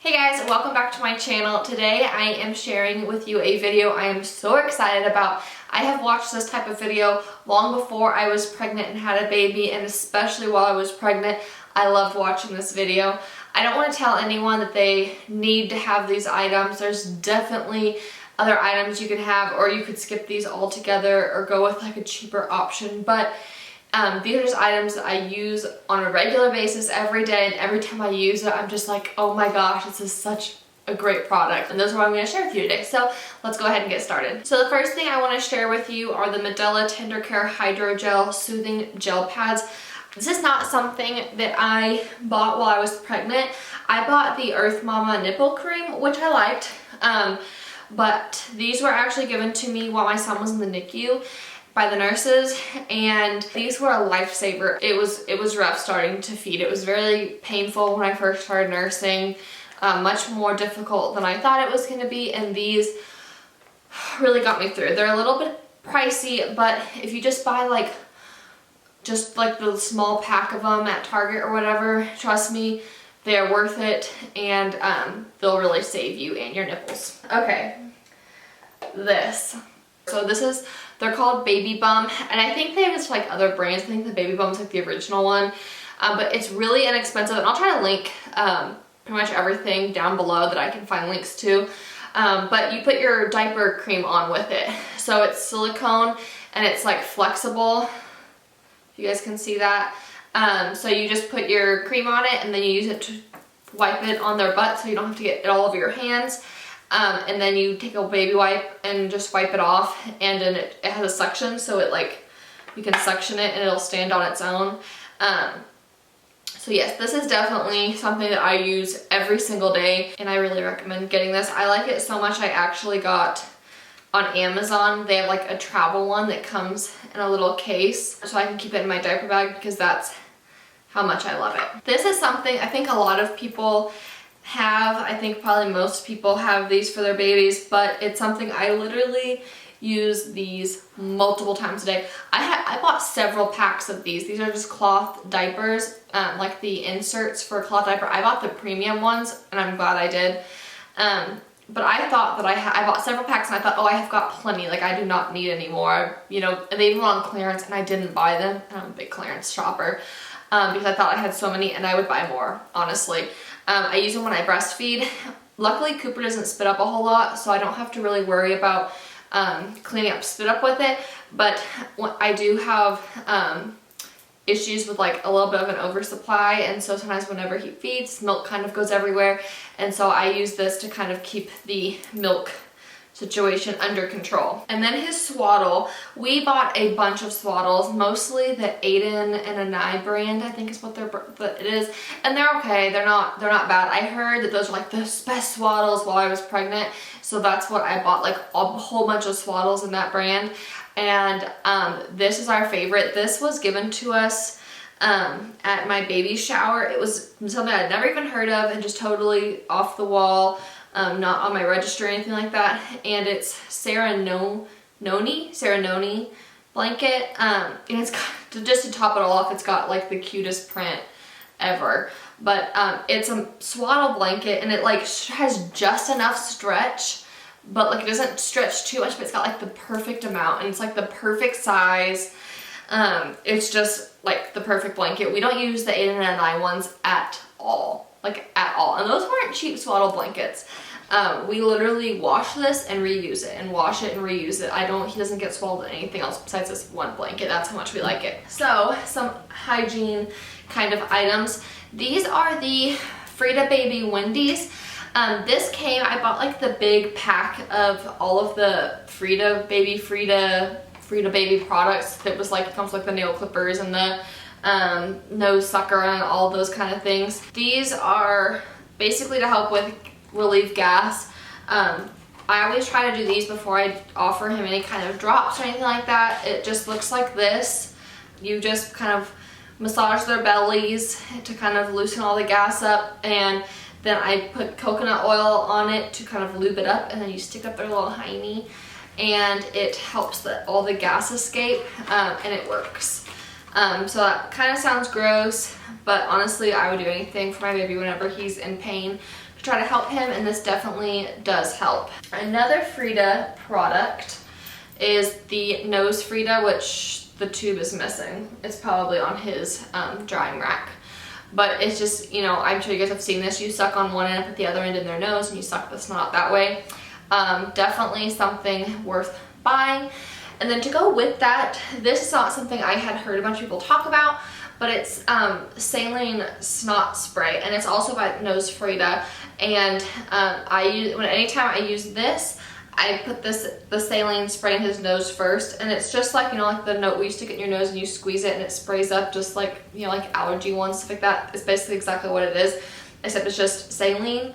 Hey guys, welcome back to my channel. Today I am sharing with you a video I am so excited about. I have watched this type of video long before I was pregnant and had a baby, and especially while I was pregnant, I loved watching this video. I don't want to tell anyone that they need to have these items. There's definitely other items you can have, or you could skip these altogether or go with like a cheaper option, but these are just items that I use on a regular basis every day, and every time I use it, I'm just like, oh my gosh, this is such a great product. And those are what I'm going to share with you today. So let's go ahead and get started. So the first thing I want to share with you are the Medela Tender Care Hydrogel Soothing Gel Pads. This is not something that I bought while I was pregnant. I bought the Earth Mama nipple cream, which I liked, but these were actually given to me while my son was in the NICU by the nurses, and these were a lifesaver. It was rough starting to feed. It was very painful when I first started nursing, much more difficult than I thought it was going to be, and these really got me through. They're a little bit pricey, but if you just buy just like the small pack of them at Target or whatever, trust me, they are worth it, and they'll really save you and your nipples. Okay, so they're called Baby Bum, and I think they have just like other brands. I think the Baby Bum is like the original one, but it's really inexpensive, and I'll try to link pretty much everything down below that I can find links to. But you put your diaper cream on with it. So it's silicone and it's like flexible. If you guys can see that. So you just put your cream on it, and then you use it to wipe it on their butt so you don't have to get it all over your hands. And then you take a baby wipe and just wipe it off, and then it has a suction, so you can suction it and it'll stand on its own. So yes, this is definitely something that I use every single day, and I really recommend getting this. I like it so much I actually got on Amazon. They have like a travel one that comes in a little case, so I can keep it in my diaper bag because that's how much I love it. This is something I think a lot of people have. I think probably most people have these for their babies, but it's something I literally use these multiple times a day. I bought several packs of these. These are just cloth diapers, like the inserts for a cloth diaper. I bought the premium ones, and I'm glad I did. But I thought that I bought several packs, and I thought, oh, I have got plenty. Like, I do not need any more. You know, they even were on clearance, and I didn't buy them. I'm a big clearance shopper, because I thought I had so many, and I would buy more, honestly. I use them when I breastfeed. Luckily, Cooper doesn't spit up a whole lot, so I don't have to really worry about cleaning up spit up with it. But I do have issues with like a little bit of an oversupply, and so sometimes whenever he feeds, milk kind of goes everywhere, and so I use this to kind of keep the milk situation under control. And then his Swaddle, we bought a bunch of Swaddles, mostly the Aiden and Anai brand, I think is what it is, and they're okay. They're not bad. I heard that those are like the best Swaddles while I was pregnant, so that's what I bought, like a whole bunch of Swaddles in that brand. And this is our favorite. This was given to us at my baby shower. It was something I'd never even heard of, and just totally off the wall. Not on my register or anything like that, and it's Sarah Noni blanket, and it's got, just to top it all off, it's got like the cutest print ever, but it's a swaddle blanket, and it like has just enough stretch, but like it doesn't stretch too much, but it's got like the perfect amount, and it's like the perfect size. It's just like the perfect blanket. We don't use the Aiden and Anai ones at all. Like at all, and those weren't cheap swaddle blankets. We literally wash this and reuse it, and wash it and reuse it. He doesn't get swaddled in anything else besides this one blanket. That's how much we like it. So some hygiene kind of items. These are the Frida Baby Wendy's. This came, I bought like the big pack of all of the Frida Baby products that was like, it comes with like the nail clippers and the nose sucker and all those kind of things. These are basically to help with relieve gas. I always try to do these before I offer him any kind of drops or anything like that. It just looks like this. You just kind of massage their bellies to kind of loosen all the gas up, and then I put coconut oil on it to kind of lube it up, and then you stick up their little hiney, and it helps all the gas escape, and it works. So that kind of sounds gross, but honestly I would do anything for my baby whenever he's in pain try to help him, and this definitely does help. Another Frida product is the Nosefrida, which the tube is missing. It's probably on his drying rack. But it's just, you know, I'm sure you guys have seen this. You suck on one end, put the other end in their nose, and you suck the snot that way. Definitely something worth buying. And then to go with that, this is not something I had heard a bunch of people talk about, but it's saline snot spray, and it's also by Nosefrida. And anytime I use this, I put the saline spray in his nose first, and it's just like, you know, like the note we used to get in your nose and you squeeze it and it sprays up, just like, you know, like allergy ones, stuff like that. It's basically exactly what it is, except it's just saline.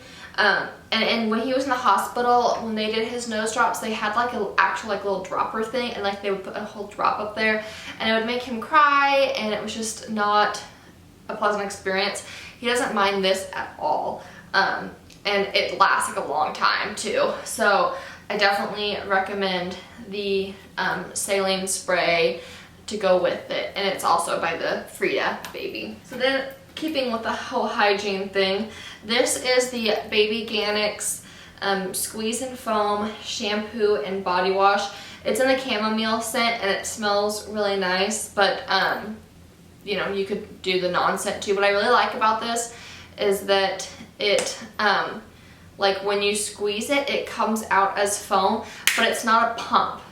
And when he was in the hospital, when they did his nose drops, they had like an actual like little dropper thing, and like they would put a whole drop up there, and it would make him cry, and it was just not a pleasant experience. He doesn't mind this at all, and it lasts like a long time too. So I definitely recommend the saline spray to go with it, and it's also by the Frida baby. So then, keeping with the whole hygiene thing, this is the Baby Ganic's Squeeze and Foam Shampoo and Body Wash. It's in the chamomile scent, and it smells really nice, but you know, you could do the non-scent too. What I really like about this is that it like when you squeeze it, it comes out as foam, but it's not a pump.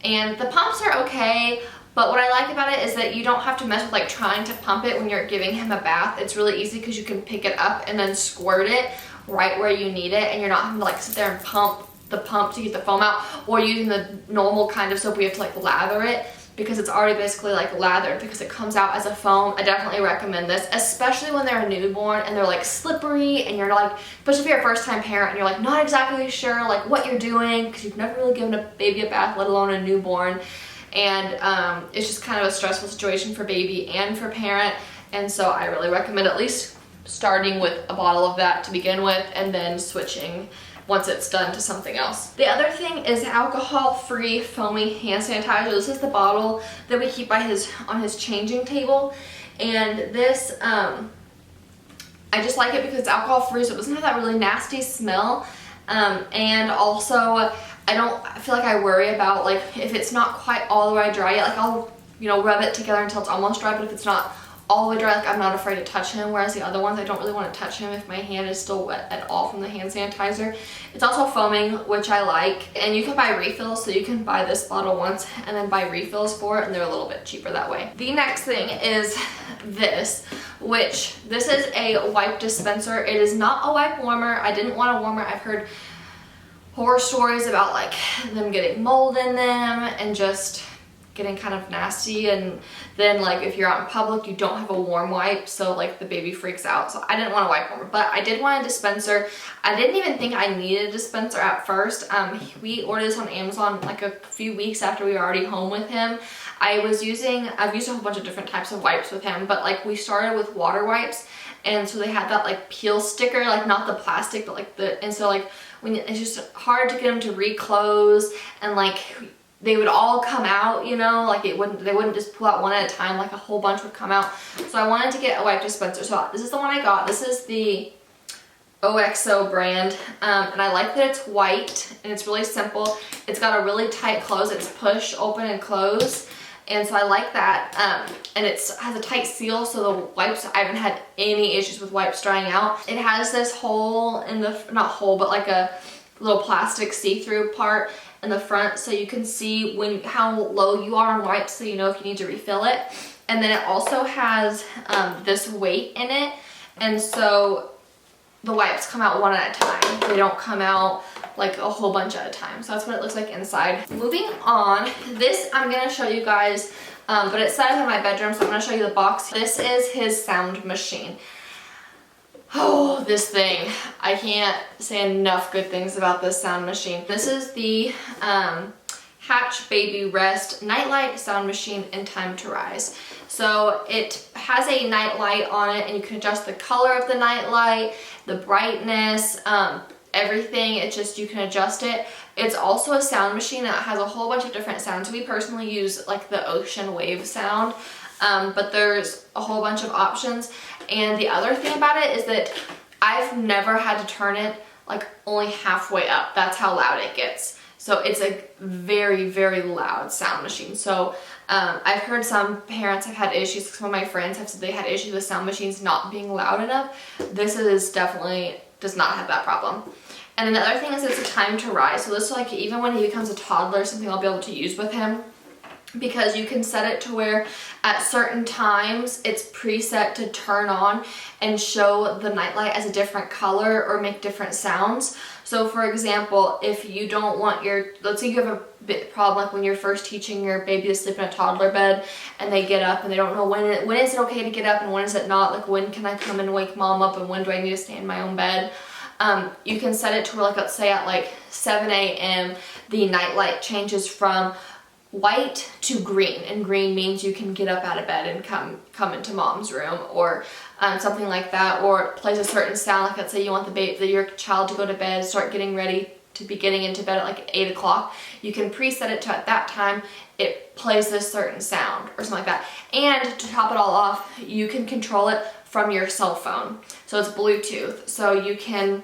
And the pumps are okay, but what I like about it is that you don't have to mess with like trying to pump it when you're giving him a bath. It's really easy because you can pick it up and then squirt it right where you need it, and you're not having to like sit there and pump the pump to get the foam out, or using the normal kind of soap where you have to like lather it, because it's already basically like lathered because it comes out as a foam. I definitely recommend this, especially when they're a newborn and they're like slippery, and you're like, especially if you're a first time parent and you're like not exactly sure like what you're doing because you've never really given a baby a bath, let alone a newborn. And it's just kind of a stressful situation for baby and for parent, and so I really recommend at least starting with a bottle of that to begin with, and then switching once it's done to something else. The other thing is alcohol-free foamy hand sanitizer. This is the bottle that we keep by on his changing table, and this I just like it because it's alcohol-free, so it doesn't have that really nasty smell, and also I feel like I worry about like if it's not quite all the way dry yet. Like I'll, you know, rub it together until it's almost dry, but if it's not all the way dry, like I'm not afraid to touch him, whereas the other ones I don't really want to touch him if my hand is still wet at all from the hand sanitizer. It's also foaming, which I like, and you can buy refills, so you can buy this bottle once and then buy refills for it, and they're a little bit cheaper that way. The next thing is this, which this is a wipe dispenser. It is not a wipe warmer. I didn't want a warmer. I've heard horror stories about like them getting mold in them and just getting kind of nasty, and then like if you're out in public you don't have a warm wipe, so like the baby freaks out. So I didn't want a wipe warmer, but I did want a dispenser. I didn't even think I needed a dispenser at first. We ordered this on Amazon like a few weeks after we were already home with him. I've used a whole bunch of different types of wipes with him, but like we started with water wipes, and so they had that like peel sticker, like not the plastic, but like and so like when it's just hard to get them to reclose, and like they would all come out, you know, like they wouldn't just pull out one at a time, like a whole bunch would come out. So I wanted to get a wipe dispenser. So this is the one I got. This is the OXO brand, and I like that it's white and it's really simple. It's got a really tight close. It's push, open, and close. And so I like that, and it has a tight seal, so the wipes, I haven't had any issues with wipes drying out. It has this hole in the, not hole, but like a little plastic see-through part in the front, so you can see how low you are on wipes, so you know if you need to refill it. And then it also has this weight in it, and so the wipes come out one at a time. They don't come out like a whole bunch at a time. So that's what it looks like inside. Moving on, this I'm gonna show you guys, but it's set up in my bedroom, so I'm gonna show you the box. This is his sound machine. Oh, this thing. I can't say enough good things about this sound machine. This is the Hatch Baby Rest Nightlight Sound Machine in Time to Rise. So it has a night light on it, and you can adjust the color of the night light, the brightness, everything. It's just, you can adjust it. It's also a sound machine that has a whole bunch of different sounds. We personally use like the ocean wave sound, but there's a whole bunch of options. And the other thing about it is that I've never had to turn it like only halfway up. That's how loud it gets. So it's a very, very loud sound machine. So I've heard some parents have had issues, some of my friends have said they had issues with sound machines not being loud enough. This is definitely, does not have that problem. And then the other thing is it's a time to rise. So this is like even when he becomes a toddler, something I'll be able to use with him, because you can set it to where at certain times it's preset to turn on and show the nightlight as a different color or make different sounds. So for example, if you don't want your, let's say you have a bit problem like when you're first teaching your baby to sleep in a toddler bed and they get up and they don't know when is it okay to get up and when is it not, like when can I come and wake mom up and when do I need to stay in my own bed. You can set it to where, like, let's say at like 7 a.m. the nightlight changes from white to green, and green means you can get up out of bed and come into mom's room, or something like that, or it plays a certain sound, like let's say you want your child to go to bed, start getting ready to be getting into bed at like 8 o'clock. You can preset it to at that time it plays this certain sound or something like that. And to top it all off, you can control it from your cell phone. So it's Bluetooth, so you can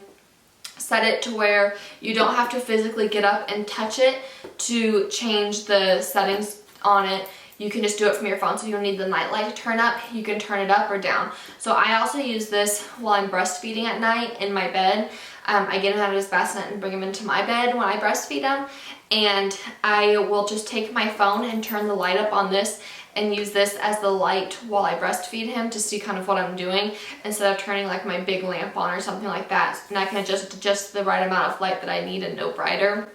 set it to where you don't have to physically get up and touch it to change the settings on it. You can just do it from your phone, so you don't need the nightlight to turn up. You can turn it up or down. So I also use this while I'm breastfeeding at night in my bed. I get him out of his bassinet and bring him into my bed when I breastfeed him, and I will just take my phone and turn the light up on this and use this as the light while I breastfeed him to see kind of what I'm doing, instead of turning like my big lamp on or something like that. And I can adjust just the right amount of light that I need and no brighter.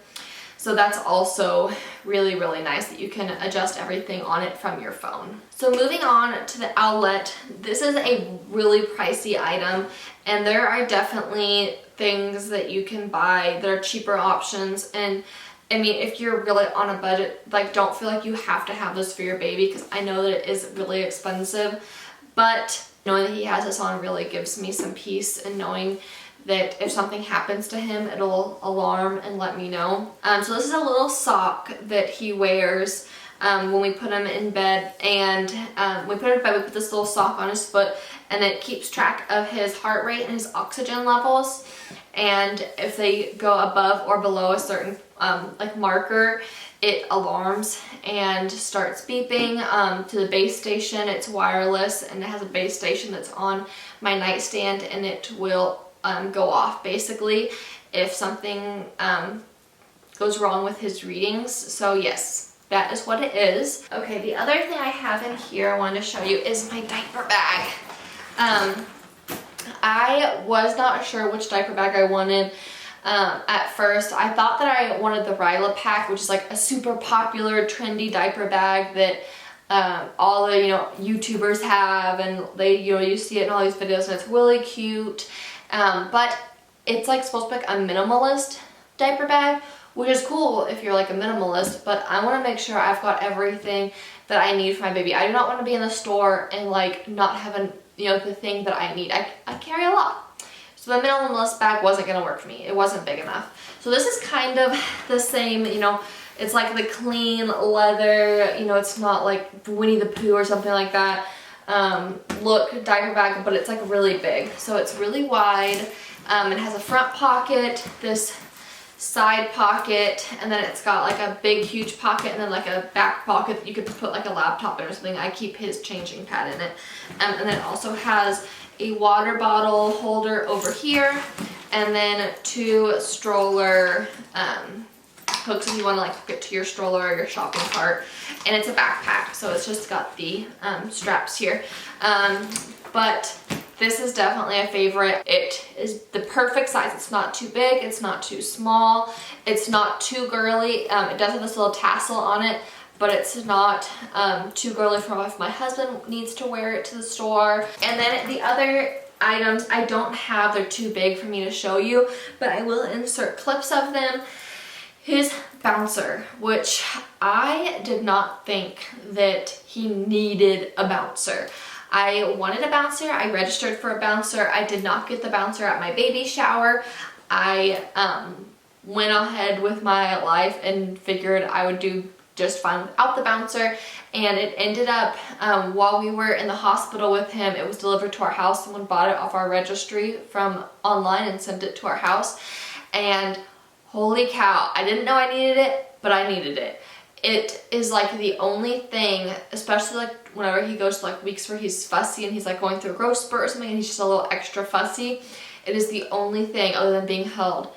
So that's also really, really nice that you can adjust everything on it from your phone. So moving on to the outlet, this is a really pricey item, and there are definitely things that you can buy that are cheaper options. And I mean, if you're really on a budget, like, don't feel like you have to have this for your baby, because I know that it is really expensive, but knowing that he has this on really gives me some peace, and knowing that if something happens to him, it'll alarm and let me know. So this is a little sock that he wears when we put him in bed, and we put this little sock on his foot, and it keeps track of his heart rate and his oxygen levels. And if they go above or below a certain like marker, it alarms and starts beeping to the base station. It's wireless, and it has a base station that's on my nightstand, and it will go off basically if something goes wrong with his readings. So yes, that is what it is. Okay, the other thing I have in here I wanted to show you is my diaper bag. I was not sure which diaper bag I wanted. At first, I thought that I wanted the Ryla pack, which is like a super popular trendy diaper bag that all the YouTubers have, and they you see it in all these videos, and it's really cute. But it's like supposed to be like a minimalist diaper bag, which is cool if you're like a minimalist, but I want to make sure I've got everything that I need for my baby. I do not want to be in the store and like not having the thing that I need. I carry a lot. So the minimalist bag wasn't going to work for me. It wasn't big enough. So this is kind of the same, it's like the clean leather, it's not like Winnie the Pooh or something like that. Look diaper bag, but it's like really big. So it's really wide. It has a front pocket, this side pocket, and then it's got like a big huge pocket, and then like a back pocket that you could put like a laptop in or something. I keep his changing pad in it. And then it also has a water bottle holder over here, and then 2 stroller hooks if you want to like get to your stroller or your shopping cart. And it's a backpack, so it's just got the straps here. But this is definitely a favorite. It is the perfect size. It's not too big, it's not too small, it's not too girly. It does have this little tassel on it, but it's not too girly for if my husband needs to wear it to the store. And then the other items I don't have, they're too big for me to show you, but I will insert clips of them. His bouncer, which I did not think that he needed a bouncer. I wanted a bouncer. I registered for a bouncer. I did not get the bouncer at my baby shower. I went ahead with my life and figured I would do just fine without the bouncer. And it ended up, while we were in the hospital with him, it was delivered to our house. Someone bought it off our registry from online and sent it to our house. And holy cow, I didn't know I needed it, but I needed it. It is like the only thing, especially like whenever he goes to like weeks where he's fussy and he's like going through a growth spurt or something and he's just a little extra fussy, it is the only thing other than being held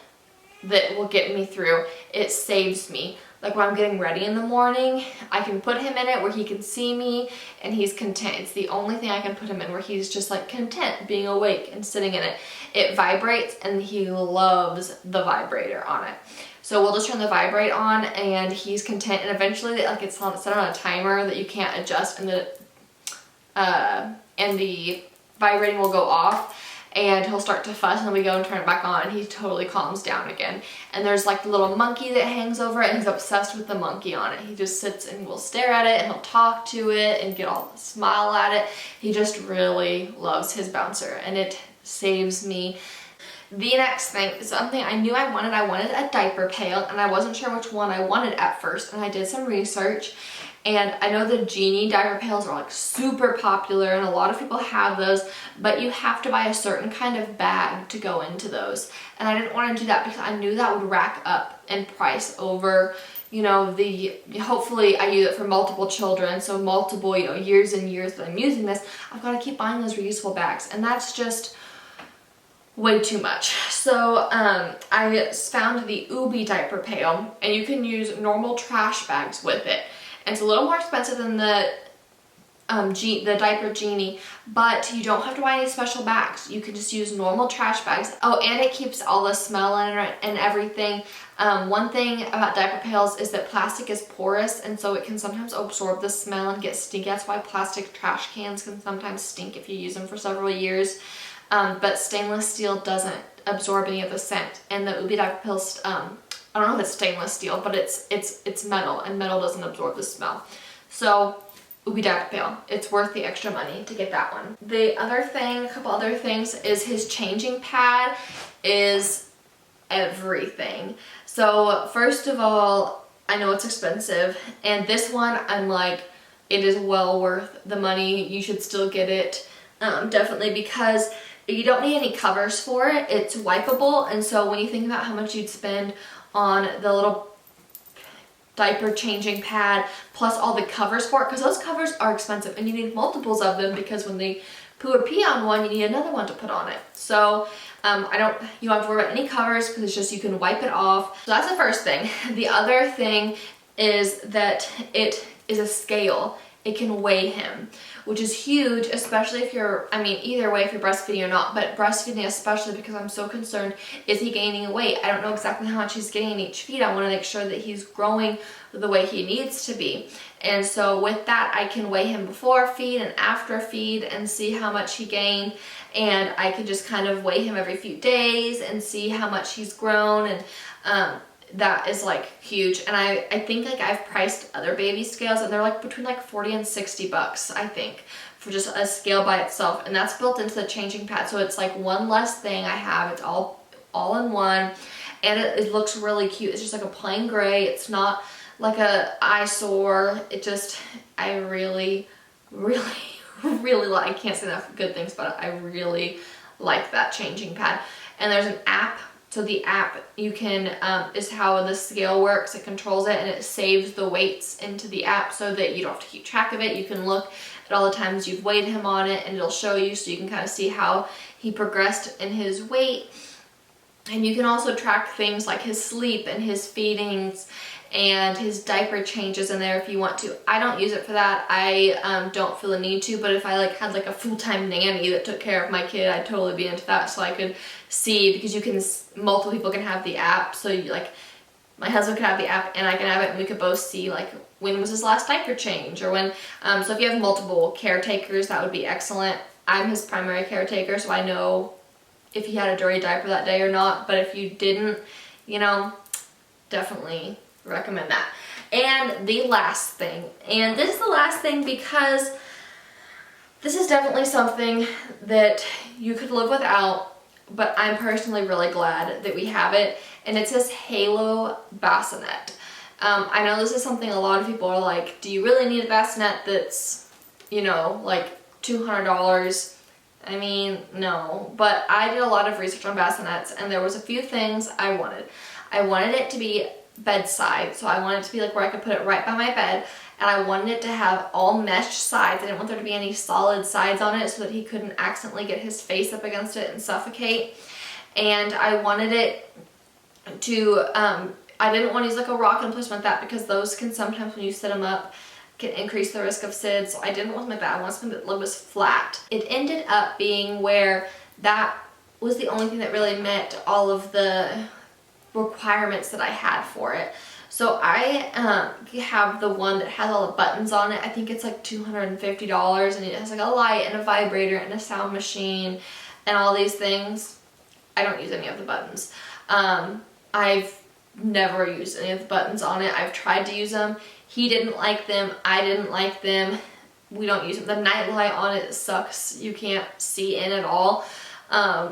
that will get me through. It saves me. Like when I'm getting ready in the morning, I can put him in it where he can see me and he's content. It's the only thing I can put him in where he's just like content being awake and sitting in it. It vibrates and he loves the vibrator on it. So we'll just turn the vibrate on and he's content, and eventually like it's set on a timer that you can't adjust, and the vibrating will go off and he'll start to fuss, and then we go and turn it back on and he totally calms down again. And there's like the little monkey that hangs over it and he's obsessed with the monkey on it. He just sits and will stare at it and he'll talk to it and get all smile at it. He just really loves his bouncer and it saves me. The next thing is something I knew I wanted. I wanted a diaper pail and I wasn't sure which one I wanted at first, and I did some research. And I know the Genie diaper pails are like super popular and a lot of people have those, but you have to buy a certain kind of bag to go into those. And I didn't want to do that because I knew that would rack up in price over, you know, hopefully I use it for multiple children, so multiple, you know, years and years that I'm using this. I've got to keep buying those reusable bags, and that's just way too much. So I found the Ubi diaper pail, and you can use normal trash bags with it. And it's a little more expensive than the Diaper Genie, but you don't have to buy any special bags. You can just use normal trash bags. Oh, and it keeps all the smell in it and everything. One thing about diaper pails is that plastic is porous, and so it can sometimes absorb the smell and get stinky. That's why plastic trash cans can sometimes stink if you use them for several years. But stainless steel doesn't absorb any of the scent. And the Ubi diaper pails, I don't know if it's stainless steel, but it's metal, and metal doesn't absorb the smell. So Ubi diaper pail, it's worth the extra money to get that one. The other thing, a couple other things, is his changing pad is everything. So first of all, I know it's expensive, and this one I'm like, it is well worth the money. You should still get it, definitely, because you don't need any covers for it. It's wipeable, and so when you think about how much you'd spend on the little diaper changing pad plus all the covers for it, because those covers are expensive and you need multiples of them, because when they poo or pee on one, you need another one to put on it. So you don't have to worry about any covers because it's just, you can wipe it off. So that's the first thing. The other thing is that it is a scale. It can weigh him, which is huge, especially if you're, I mean, either way if you're breastfeeding or not, but breastfeeding especially, because I'm so concerned, is he gaining weight? I don't know exactly how much he's getting each feed. I want to make sure that he's growing the way he needs to be. And so with that, I can weigh him before feed and after feed and see how much he gained. And I can just kind of weigh him every few days and see how much he's grown. And that is like huge. And I think like I've priced other baby scales and they're like between like 40 and 60 bucks, I think, for just a scale by itself. And that's built into the changing pad. So it's like one less thing I have. It's all in one, and it looks really cute. It's just like a plain gray. It's not like a eyesore. It just, I really, really, really like, I can't say enough good things, but I really like that changing pad. And there's an app. So the app, you can, is how the scale works. It controls it and it saves the weights into the app so that you don't have to keep track of it. You can look at all the times you've weighed him on it and it'll show you, so you can kind of see how he progressed in his weight. And you can also track things like his sleep and his feedings and his diaper changes in there if you want to. I don't use it for that. I don't feel the need to, but if I like had like a full-time nanny that took care of my kid, I'd totally be into that, so I could see, because you can, multiple people can have the app, so you, like my husband could have the app and I can have it, and we could both see like when was his last diaper change, or when, so if you have multiple caretakers, that would be excellent. I'm his primary caretaker, so I know if he had a dirty diaper that day or not, but if you didn't, you know, definitely recommend that. And the last thing, and this is the last thing because this is definitely something that you could live without, but I'm personally really glad that we have it, and it's this Halo bassinet. I know this is something a lot of people are like, do you really need a bassinet that's, you know, like $200? I mean, no, but I did a lot of research on bassinets, and there was a few things I wanted. I wanted it to be bedside, so I wanted it to be like where I could put it right by my bed, and I wanted it to have all mesh sides. I didn't want there to be any solid sides on it so that he couldn't accidentally get his face up against it and suffocate. And I wanted it to, I didn't want to use like a rock and placement like that, because those can sometimes, when you sit them up, can increase the risk of SIDS. So I didn't want something like that. I wanted something that was flat. It ended up being where that was the only thing that really met all of the requirements that I had for it. So I have the one that has all the buttons on it. I think it's like $250, and it has like a light and a vibrator and a sound machine and all these things. I don't use any of the buttons. I've never used any of the buttons on it. I've tried to use them. He didn't like them. I didn't like them. We don't use them. The night light on it sucks. You can't see in at all.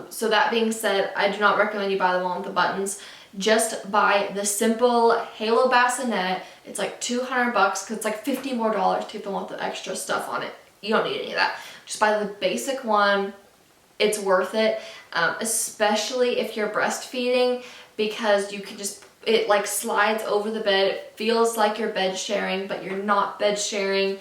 So that being said, I do not recommend you buy the one with the buttons. Just buy the simple Halo bassinet. It's like $200 because it's like $50 more to get the one with the extra stuff on it. You don't need any of that. Just buy the basic one. It's worth it, especially if you're breastfeeding, because you can just, it like slides over the bed. It feels like you're bed sharing, but you're not bed sharing,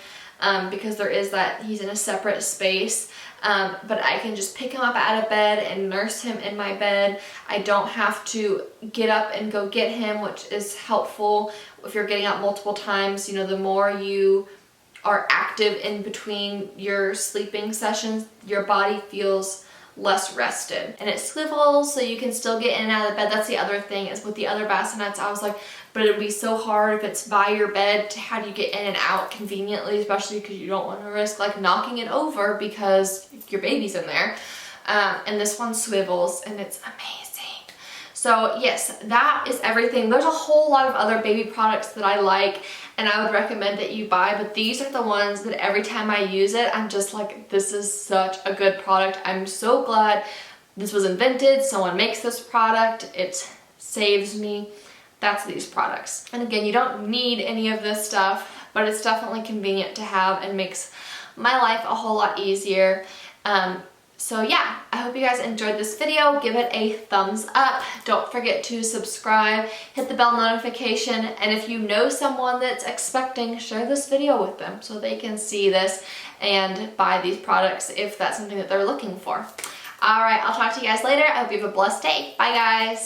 because there is that, he's in a separate space. But I can just pick him up out of bed and nurse him in my bed. I don't have to get up and go get him, which is helpful if you're getting up multiple times. You know, the more you are active in between your sleeping sessions, your body feels less rested. And it swivels so you can still get in and out of the bed. That's the other thing, is with the other bassinets, I was like, but it would be so hard if it's by your bed, how do you get in and out conveniently, especially because you don't want to risk like knocking it over because your baby's in there. And this one swivels, and it's amazing. So yes, that is everything. There's a whole lot of other baby products that I like and I would recommend that you buy, but these are the ones that every time I use it, I'm just like, this is such a good product. I'm so glad this was invented. Someone makes this product. It saves me. That's these products. And again, you don't need any of this stuff, but it's definitely convenient to have and makes my life a whole lot easier. So yeah, I hope you guys enjoyed this video. Give it a thumbs up. Don't forget to subscribe, hit the bell notification, and if you know someone that's expecting, share this video with them so they can see this and buy these products if that's something that they're looking for. All right, I'll talk to you guys later. I hope you have a blessed day. Bye guys.